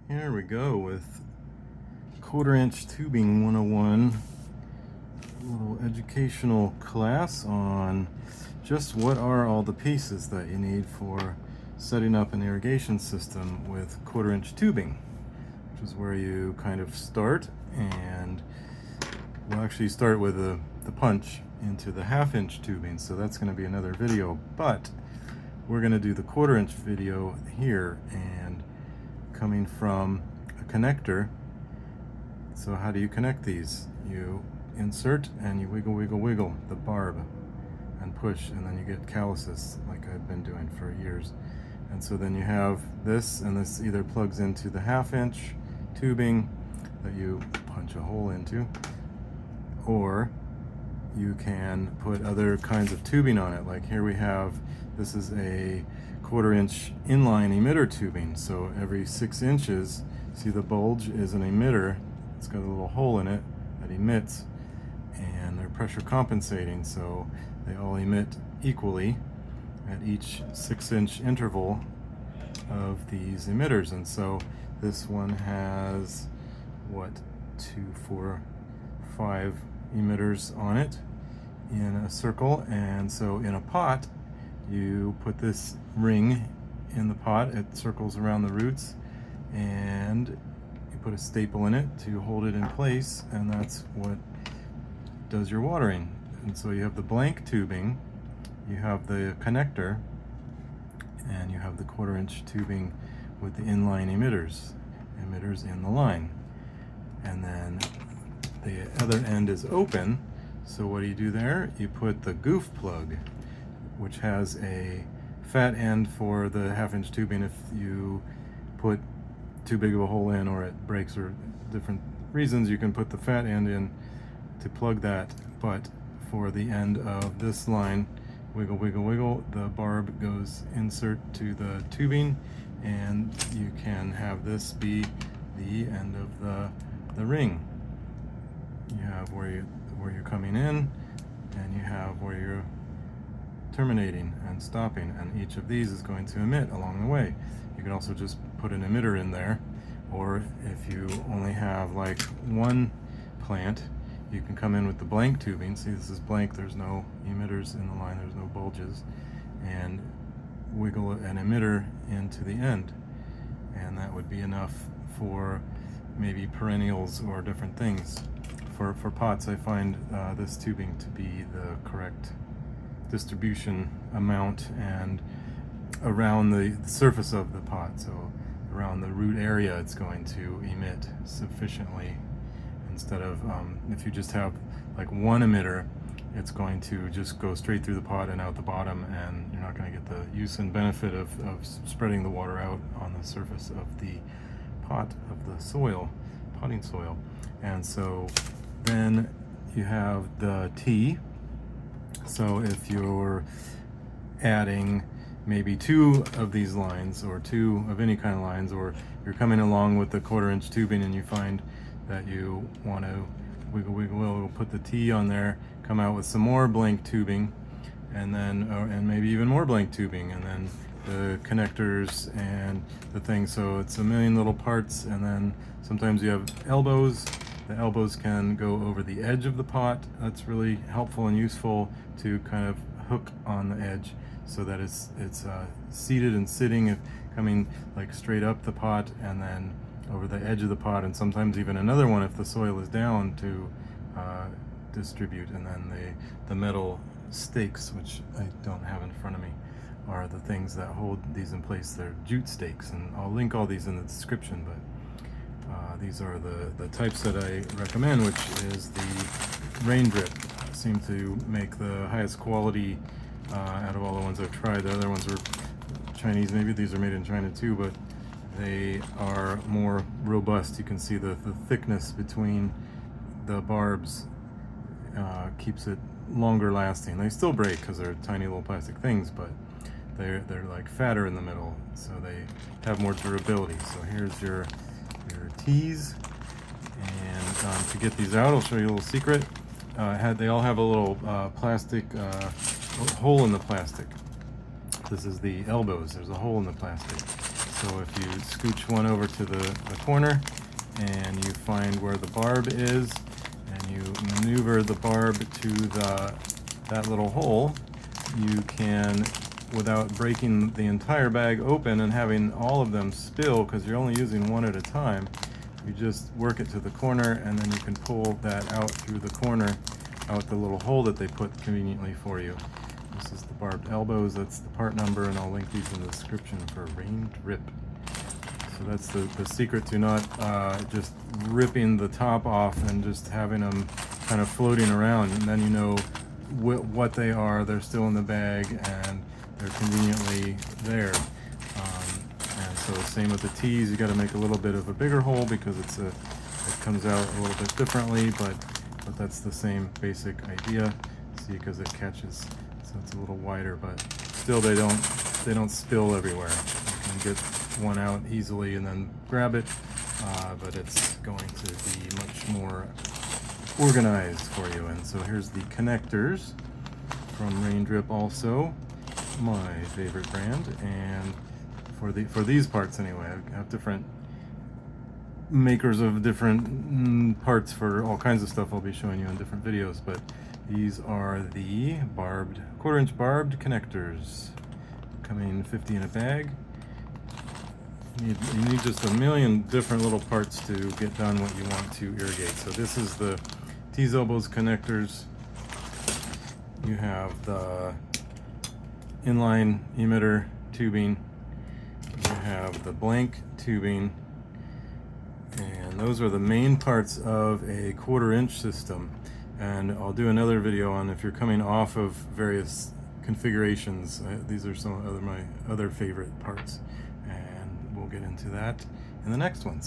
Here we go with 1/4-inch tubing 101, a little educational class on just what are all the pieces that you need for setting up an irrigation system with 1/4-inch tubing, which is where you kind of start. And we'll actually start with the punch into the 1/2-inch tubing, so that's going to be another video, but we're going to do the 1/4-inch video here, and coming from a connector. So how do you connect these? You insert and you wiggle the barb and push, and then you get calluses like I've been doing for years. And so then you have this, and this either plugs into the 1/2-inch tubing that you punch a hole into, or you can put other kinds of tubing on it. Like here we have, this is a 1/4-inch inline emitter tubing. So every 6 inches, see the bulge is an emitter. It's got a little hole in it that emits, and they're pressure compensating, so they all emit equally at each 6-inch interval of these emitters. And so this one has, what, 2, 4, 5 emitters on it in a circle. And so in a pot, you put this ring in the pot, it circles around the roots, and you put a staple in it to hold it in place, and that's what does your watering. And so you have the blank tubing, you have the connector, and you have the 1/4-inch tubing with the inline emitters in the line. And then the other end is open, so what do you do there? You put the goof plug, which has a fat end for the 1/2-inch tubing. If you put too big of a hole in, or it breaks, or different reasons, you can put the fat end in to plug that. But for the end of this line, wiggle, the barb goes insert to the tubing, and you can have this be the end of the ring. You have where you're coming in, and you have where you're terminating and stopping, and each of these is going to emit along the way. You can also just put an emitter in there, or if you only have like one plant, you can come in with the blank tubing. See, this is blank, there's no emitters in the line, there's no bulges, and wiggle an emitter into the end, and that would be enough for maybe perennials or different things. For pots, I find this tubing to be the correct distribution amount, and around the surface of the pot, so around the root area, it's going to emit sufficiently. Instead of if you just have like one emitter, it's going to just go straight through the pot and out the bottom, and you're not going to get the use and benefit of spreading the water out on the surface of the pot, of the soil, potting soil. And so then you have the T. So if you're adding maybe 2 of these lines, or 2 of any kind of lines, or you're coming along with the 1/4-inch tubing and you find that you want to wiggle, put the T on there, come out with some more blank tubing, and then and maybe even more blank tubing, and then the connectors and the thing. So it's a million little parts. And then sometimes you have elbows. The elbows can go over the edge of the pot. That's really helpful and useful to kind of hook on the edge, so that it's seated and sitting, coming like straight up the pot, and then over the edge of the pot, and sometimes even another one if the soil is down, to distribute. And then the metal stakes, which I don't have in front of me, are the things that hold these in place. They're jute stakes, and I'll link all these in the description, but these are the types that I recommend, which is the rain drip. Seem to make the highest quality out of all the ones I've tried. The other ones were Chinese, maybe these are made in China too, but they are more robust. You can see the thickness between the barbs keeps it longer lasting. They still break because they're tiny little plastic things, but they're like fatter in the middle, so they have more durability. So here's your T's, and to get these out, I'll show you a little secret. They all have a little plastic hole in the plastic. This is the elbows. There's a hole in the plastic. So if you scooch one over to the corner and you find where the barb is, and you maneuver the barb to that little hole, you can, without breaking the entire bag open and having all of them spill, because you're only using one at a time, you just work it to the corner, and then you can pull that out through the corner, out the little hole that they put conveniently for you. This is the barbed elbows, that's the part number, and I'll link these in the description for rain drip. So that's the secret to not just ripping the top off and just having them kind of floating around, and then you know what they are. They're still in the bag and they're conveniently there. And so same with the T's, you got to make a little bit of a bigger hole because it comes out a little bit differently, but that's the same basic idea. See, because it catches, so it's a little wider, but still they don't spill everywhere. You can get one out easily and then grab it, but it's going to be much more organized for you. And so here's the connectors from Rain Drip, also my favorite brand, and for these parts anyway, I have different makers of different parts for all kinds of stuff I'll be showing you in different videos, but these are the barbed, quarter-inch barbed connectors, coming 50 in a bag. You need just a million different little parts to get done what you want to irrigate. So this is the T's, elbows, connectors. You have the inline emitter tubing. You have the blank tubing. And those are the main parts of a quarter-inch system. And I'll do another video on if you're coming off of various configurations. These are some of my other favorite parts. And we'll get into that in the next ones.